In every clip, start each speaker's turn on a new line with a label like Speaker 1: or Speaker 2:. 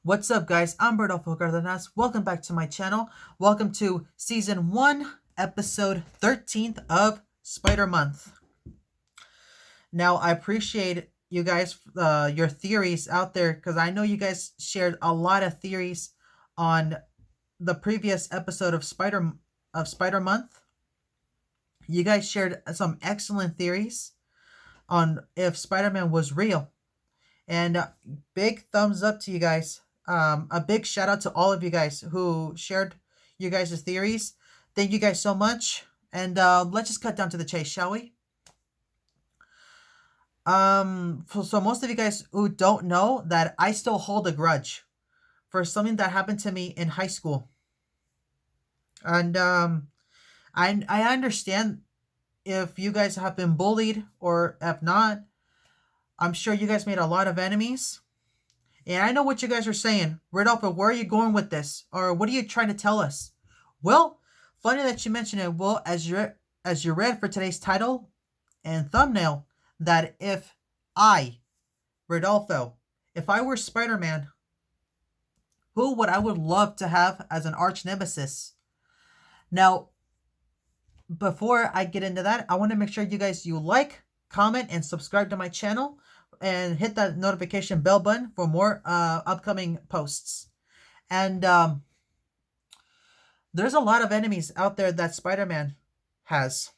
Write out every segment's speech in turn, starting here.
Speaker 1: What's up, guys? I'm Rodolfo Cardenas. Welcome back to my channel. Welcome to Season 1, Episode 13th of Spider-Month. Now, I appreciate you guys, your theories out there, because I know you guys shared a lot of theories on the previous episode of Spider-Month. You guys shared some excellent theories on if Spider-Man was real. And big thumbs up to you guys. A big shout out to all of you guys who shared you guys' theories. Thank you guys so much. And let's just cut down to the chase, shall we? So most of you guys who don't know that I still hold a grudge for something that happened to me in high school. And I understand if you guys have been bullied or if not. I'm sure you guys made a lot of enemies. And I know what you guys are saying. Rodolfo, where are you going with this? Or what are you trying to tell us? Well, funny that you mentioned it. Well, as you read for today's title and thumbnail, that if I, Rodolfo, if I were Spider-Man, who would I would love to have as an arch nemesis? Now, before I get into that, I want to make sure you like, comment, and subscribe to my channel. And hit that notification bell button for more upcoming posts. And there's a lot of enemies out there that Spider-Man has.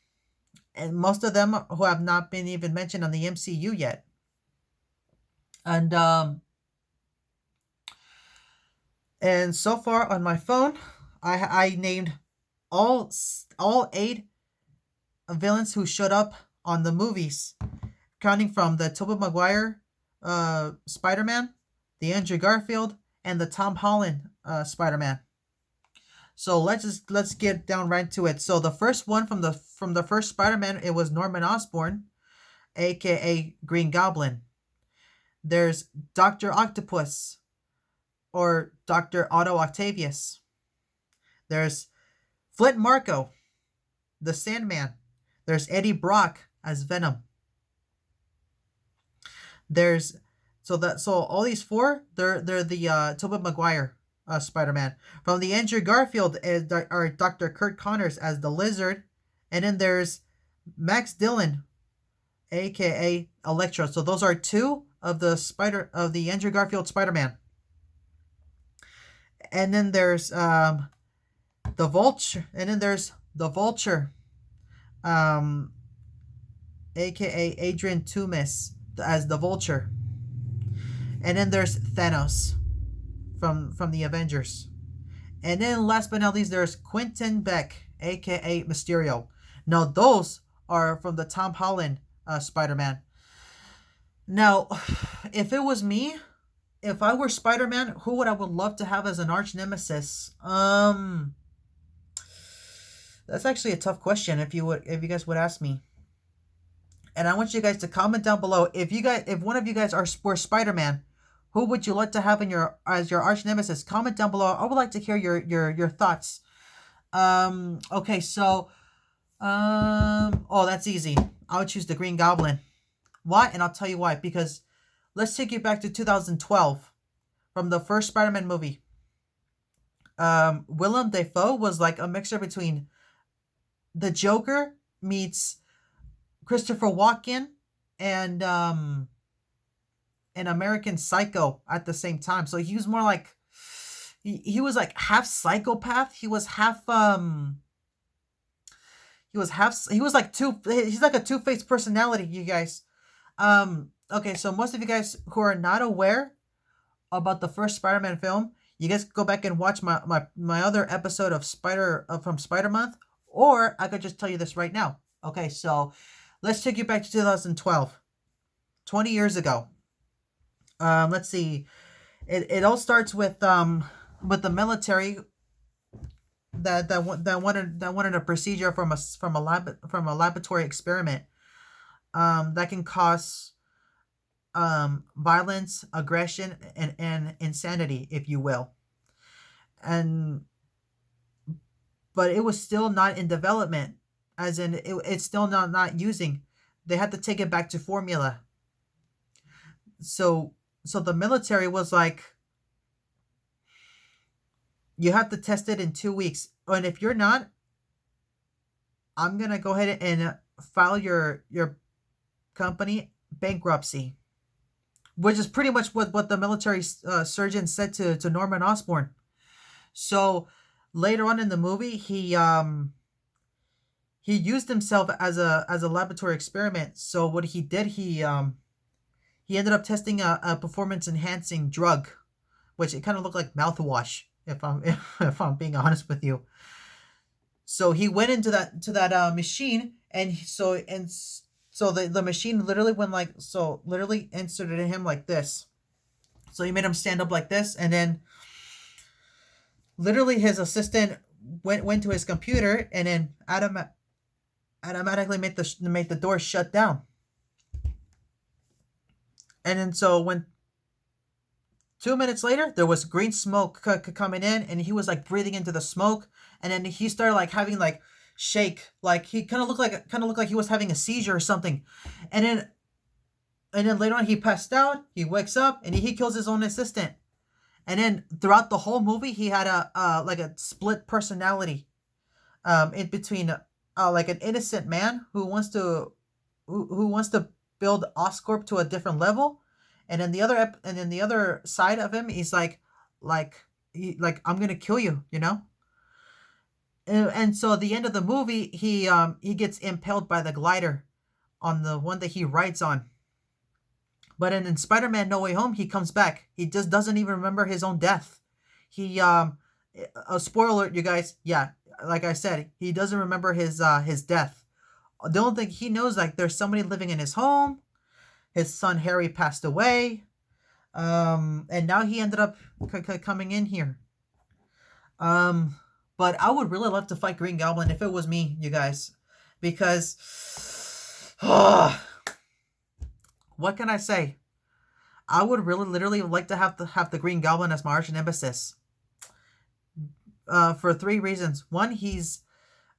Speaker 1: And most of them who have not been even mentioned on the MCU yet. And so far on my phone, I named all 8 villains who showed up on the movies, counting from the Tobey Maguire Spider-Man, the Andrew Garfield, and the Tom Holland Spider-Man. So let's get down right to it. So the first one from the first Spider-Man, it was Norman Osborn, aka Green Goblin. There's Dr. Octopus, or Dr. Otto Octavius. There's Flint Marko, the Sandman. There's Eddie Brock as Venom. There's so all these 4, they're the Tobey Maguire Spider-Man. From the Andrew Garfield are Dr. Kurt Connors as the Lizard, and then there's Max Dillon, aka Electro. So those are 2 of the Andrew Garfield Spider-Man. And then there's the Vulture, aka Adrian Toomes as the Vulture. And then there's Thanos from the Avengers. And then last but not least, there's Quentin Beck, aka Mysterio. Now those are from the Tom Holland Spider-Man. Now, if it was me, if I were Spider-Man, who would I would love to have as an arch nemesis? That's actually a tough question if you guys would ask me. And I want you guys to comment down below if one of you guys were Spider-Man, who would you like to have as your arch nemesis? Comment down below. I would like to hear your thoughts. Okay, so oh, that's easy. I would choose the Green Goblin. Why? And I'll tell you why. Because let's take you back to 2012 from the first Spider-Man movie. Willem Dafoe was like a mixture between the Joker meets Christopher Walken and an American Psycho at the same time. So he was more like he was like half psychopath. He's like a two-faced personality, you guys. Okay, so most of you guys who are not aware about the first Spider-Man film, you guys go back and watch my other episode of from Spider-Month, or I could just tell you this right now. Okay, so let's take you back to 2012, 20 years ago. Let's see. It all starts with the military that wanted a procedure from a laboratory experiment that can cause violence, aggression, and insanity, if you will. But it was still not in development, as in it's still not using. They had to take it back to formula. So the military was like, You have to test it in 2 weeks. And if you're not, I'm gonna go ahead and file your company bankruptcy, which is pretty much what the military surgeon said to Norman Osborn. So later on in the movie, he used himself as a laboratory experiment. So what he did, he ended up testing a performance enhancing drug, which it kind of looked like mouthwash. If I'm being honest with you. So he went into that machine, and so the machine literally went like so, literally inserted in him like this. So he made him stand up like this, and then literally his assistant went to his computer, and then automatically made the door shut down. And then so when 2 minutes later, there was green smoke coming in, and he was like breathing into the smoke, and then he started like having like shake, like he kind of looked like he was having a seizure or something, and then later on he passed out. He wakes up and he kills his own assistant, and then throughout the whole movie he had a like a split personality, in between, like an innocent man who wants to build Oscorp to a different level, and then the other side of him, he's like I'm gonna kill you, you know. And so at the end of the movie, he gets impaled by the glider on the one that he rides on. But in Spider-Man No Way Home, he comes back. He just doesn't even remember his own death. He A spoiler alert, you guys. Yeah, like I said, he doesn't remember his death. The only thing he knows, like, there's somebody living in his home. His son Harry passed away. And now he ended up coming in here. Um, but I would really love to fight Green Goblin if it was me, you guys, because what can I say? I would really, literally like to have the Green Goblin as my arch nemesis. For three reasons. One,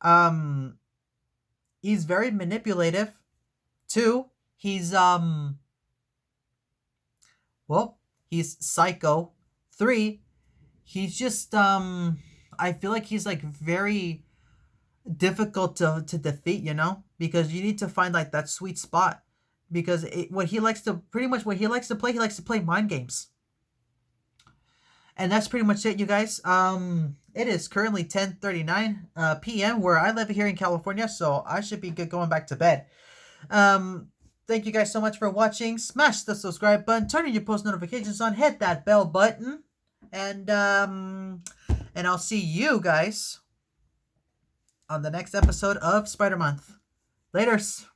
Speaker 1: um he's very manipulative. Two, he's psycho. Three, he's just I feel like he's like very difficult to defeat, you know, because you need to find like that sweet spot, because what he likes to pretty much what he likes to play mind games. And that's pretty much it, you guys. It is currently 10:39 p.m. where I live here in California, so I should be good going back to bed. Thank you guys so much for watching. Smash the subscribe button, turn on your post notifications on, hit that bell button, and I'll see you guys on the next episode of Spider Month. Laters.